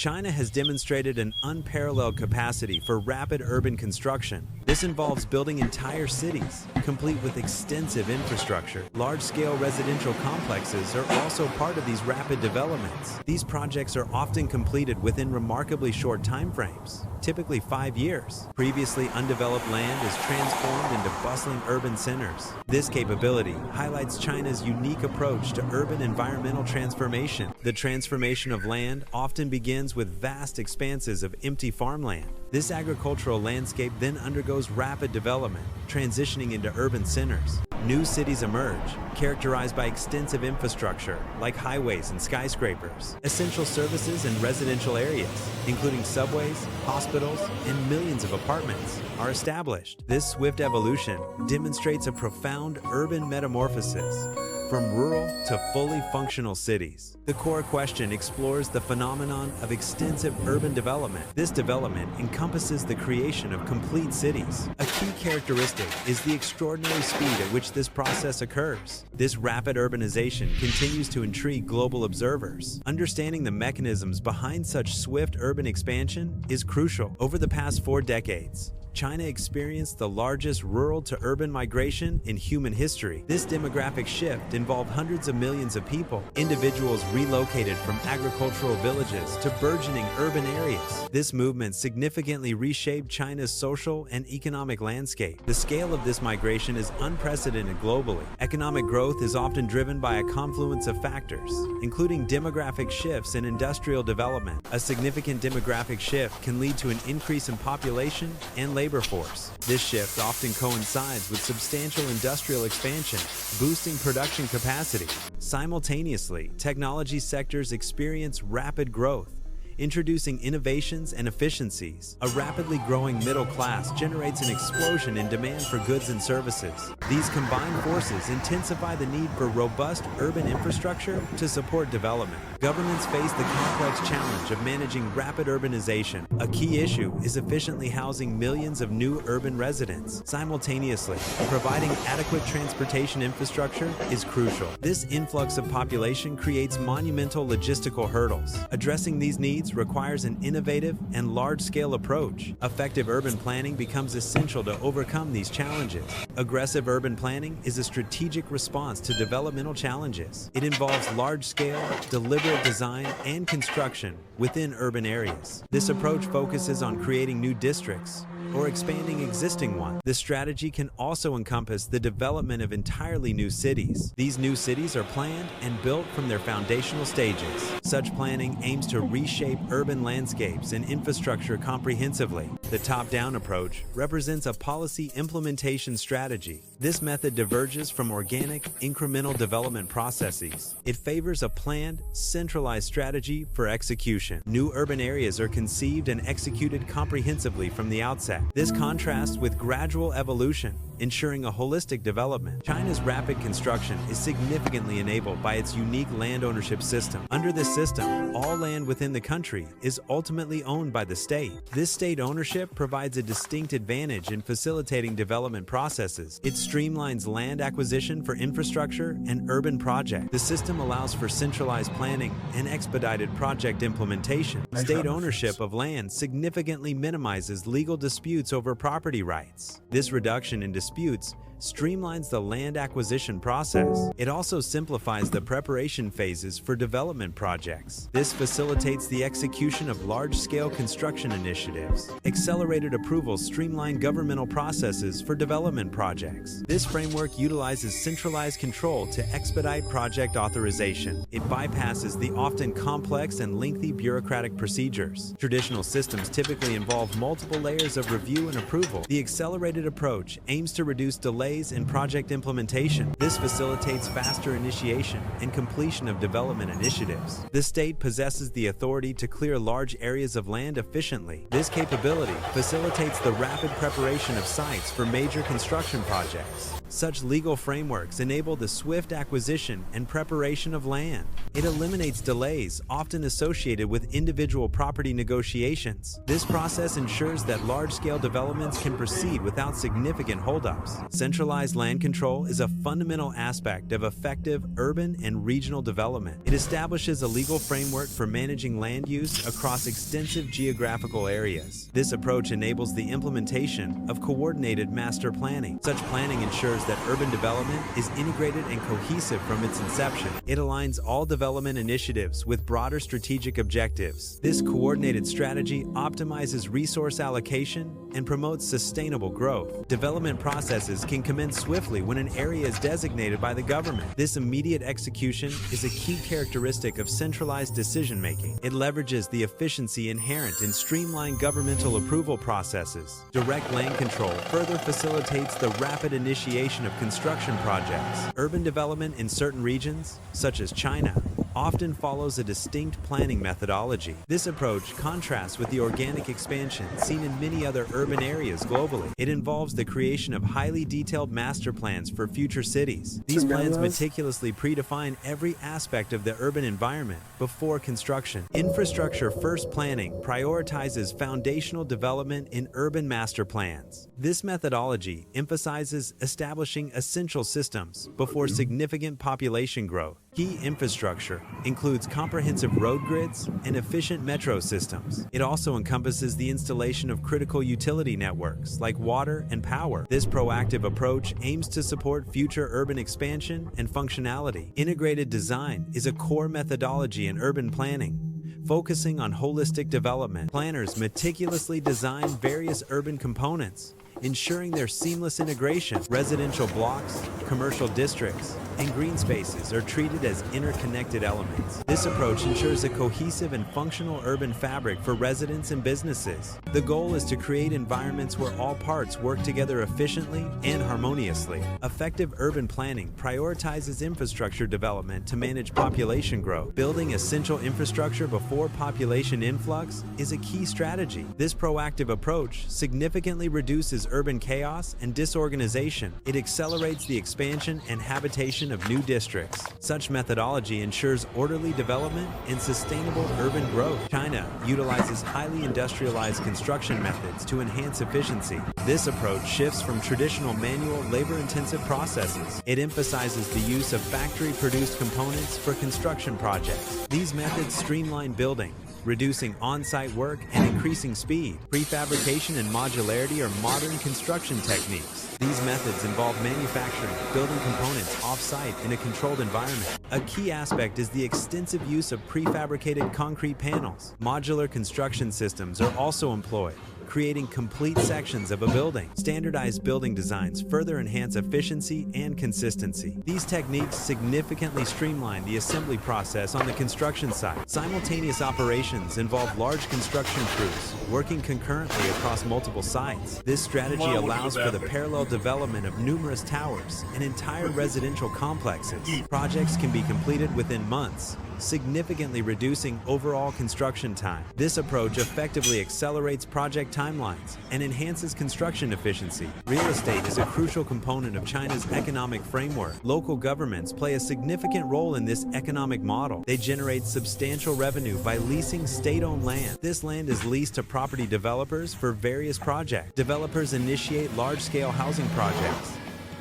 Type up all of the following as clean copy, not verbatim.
China has demonstrated an unparalleled capacity for rapid urban construction. This involves building entire cities, complete with extensive infrastructure. Large-scale residential complexes are also part of these rapid developments. These projects are often completed within remarkably short timeframes, typically 5 years. Previously undeveloped land is transformed into bustling urban centers. This capability highlights China's unique approach to urban environmental transformation. The transformation of land often begins with vast expanses of empty farmland. This agricultural landscape then undergoes rapid development, transitioning into urban centers. New cities emerge, characterized by extensive infrastructure like highways and skyscrapers. Essential services and residential areas, including subways, hospitals, and millions of apartments, are established. This swift evolution demonstrates a profound urban metamorphosis, from rural to fully functional cities. The core question explores the phenomenon of extensive urban development. This development encompasses the creation of complete cities. A key characteristic is the extraordinary speed at which this process occurs. This rapid urbanization continues to intrigue global observers. Understanding the mechanisms behind such swift urban expansion is crucial. Over the past 4 decades, China experienced the largest rural-to-urban migration in human history. This demographic shift involved hundreds of millions of people. Individuals relocated from agricultural villages to burgeoning urban areas. This movement significantly reshaped China's social and economic landscape. The scale of this migration is unprecedented globally. Economic growth is often driven by a confluence of factors, including demographic shifts and industrial development. A significant demographic shift can lead to an increase in population and labor force. This shift often coincides with substantial industrial expansion, boosting production capacity. Simultaneously, technology sectors experience rapid growth, introducing innovations and efficiencies. A rapidly growing middle class generates an explosion in demand for goods and services. These combined forces intensify the need for robust urban infrastructure to support development. Governments face the complex challenge of managing rapid urbanization. A key issue is efficiently housing millions of new urban residents. Simultaneously, providing adequate transportation infrastructure is crucial. This influx of population creates monumental logistical hurdles. Addressing these needs requires an innovative and large-scale approach. Effective urban planning becomes essential to overcome these challenges. Aggressive urban planning is a strategic response to developmental challenges. It involves large-scale, deliberate design and construction within urban areas. This approach focuses on creating new districts or expanding existing ones. The strategy can also encompass the development of entirely new cities. These new cities are planned and built from their foundational stages. Such planning aims to reshape urban landscapes and infrastructure comprehensively. The top-down approach represents a policy implementation strategy. This method diverges from organic, incremental development processes. It favors a planned, centralized strategy for execution. New urban areas are conceived and executed comprehensively from the outset. This contrasts with gradual evolution, ensuring a holistic development. China's rapid construction is significantly enabled by its unique land ownership system. Under this system, all land within the country is ultimately owned by the state. This state ownership provides a distinct advantage in facilitating development processes. It streamlines land acquisition for infrastructure and urban projects. The system allows for centralized planning and expedited project implementation. State ownership of land significantly minimizes legal disputes over property rights. This reduction in disputes streamlines the land acquisition process. It also simplifies the preparation phases for development projects. This facilitates the execution of large-scale construction initiatives. Accelerated approvals streamline governmental processes for development projects. This framework utilizes centralized control to expedite project authorization. It bypasses the often complex and lengthy bureaucratic procedures. Traditional systems typically involve multiple layers of review and approval. The accelerated approach aims to reduce delays in project implementation. This facilitates faster initiation and completion of development initiatives. The state possesses the authority to clear large areas of land efficiently. This capability facilitates the rapid preparation of sites for major construction projects. Such legal frameworks enable the swift acquisition and preparation of land. It eliminates delays often associated with individual property negotiations. This process ensures that large-scale developments can proceed without significant holdups. Central Centralized land control is a fundamental aspect of effective urban and regional development. It establishes a legal framework for managing land use across extensive geographical areas. This approach enables the implementation of coordinated master planning. Such planning ensures that urban development is integrated and cohesive from its inception. It aligns all development initiatives with broader strategic objectives. This coordinated strategy optimizes resource allocation and promotes sustainable growth. Development processes can commence swiftly when an area is designated by the government. This immediate execution is a key characteristic of centralized decision-making. It leverages the efficiency inherent in streamlined governmental approval processes. Direct land control further facilitates the rapid initiation of construction projects. Urban development in certain regions, such as China, often follows a distinct planning methodology. This approach contrasts with the organic expansion seen in many other urban areas globally. It involves the creation of highly detailed master plans for future cities. These plans meticulously predefine every aspect of the urban environment before construction. Infrastructure first planning prioritizes foundational development in urban master plans. This methodology emphasizes establishing essential systems before significant population growth. Key infrastructure includes comprehensive road grids and efficient metro systems. It also encompasses the installation of critical utility networks like water and power. This proactive approach aims to support future urban expansion and functionality. Integrated design is a core methodology in urban planning, focusing on holistic development. Planners meticulously design various urban components, ensuring their seamless integration. Residential blocks, commercial districts, and green spaces are treated as interconnected elements. This approach ensures a cohesive and functional urban fabric for residents and businesses. The goal is to create environments where all parts work together efficiently and harmoniously. Effective urban planning prioritizes infrastructure development to manage population growth. Building essential infrastructure before population influx is a key strategy. This proactive approach significantly reduces urban chaos and disorganization. It accelerates the expansion and habitation of new districts. Such methodology ensures orderly development and sustainable urban growth. China utilizes highly industrialized construction methods to enhance efficiency. This approach shifts from traditional manual, labor-intensive processes. It emphasizes the use of factory-produced components for construction projects. These methods streamline building, reducing on-site work and increasing speed. Prefabrication and modularity are modern construction techniques. These methods involve manufacturing, building components off-site in a controlled environment. A key aspect is the extensive use of prefabricated concrete panels. Modular construction systems are also employed, creating complete sections of a building. Standardized building designs further enhance efficiency and consistency. These techniques significantly streamline the assembly process on the construction site. Simultaneous operations involve large construction crews working concurrently across multiple sites. This strategy allows for the parallel development of numerous towers and entire residential complexes. Projects can be completed within months, significantly reducing overall construction time. This approach effectively accelerates project timelines and enhances construction efficiency. Real estate is a crucial component of China's economic framework. Local governments play a significant role in this economic model. They generate substantial revenue by leasing state-owned land. This land is leased to property developers for various projects. Developers initiate large-scale housing projects,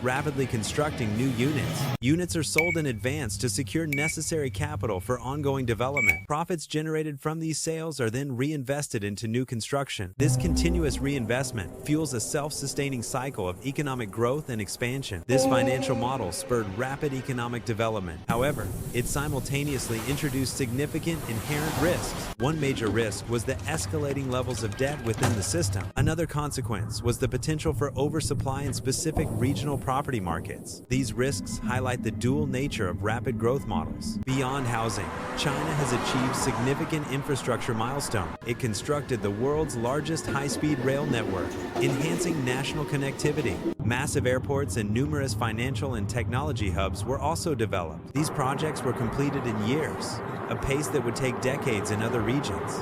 rapidly constructing new units. Units are sold in advance to secure necessary capital for ongoing development. Profits generated from these sales are then reinvested into new construction. This continuous reinvestment fuels a self-sustaining cycle of economic growth and expansion. This financial model spurred rapid economic development. However, it simultaneously introduced significant inherent risks. One major risk was the escalating levels of debt within the system. Another consequence was the potential for oversupply in specific regional property markets. These risks highlight the dual nature of rapid growth models. Beyond housing, China has achieved significant infrastructure milestones. It constructed the world's largest high-speed rail network, enhancing national connectivity. Massive airports and numerous financial and technology hubs were also developed. These projects were completed in years, a pace that would take decades in other regions.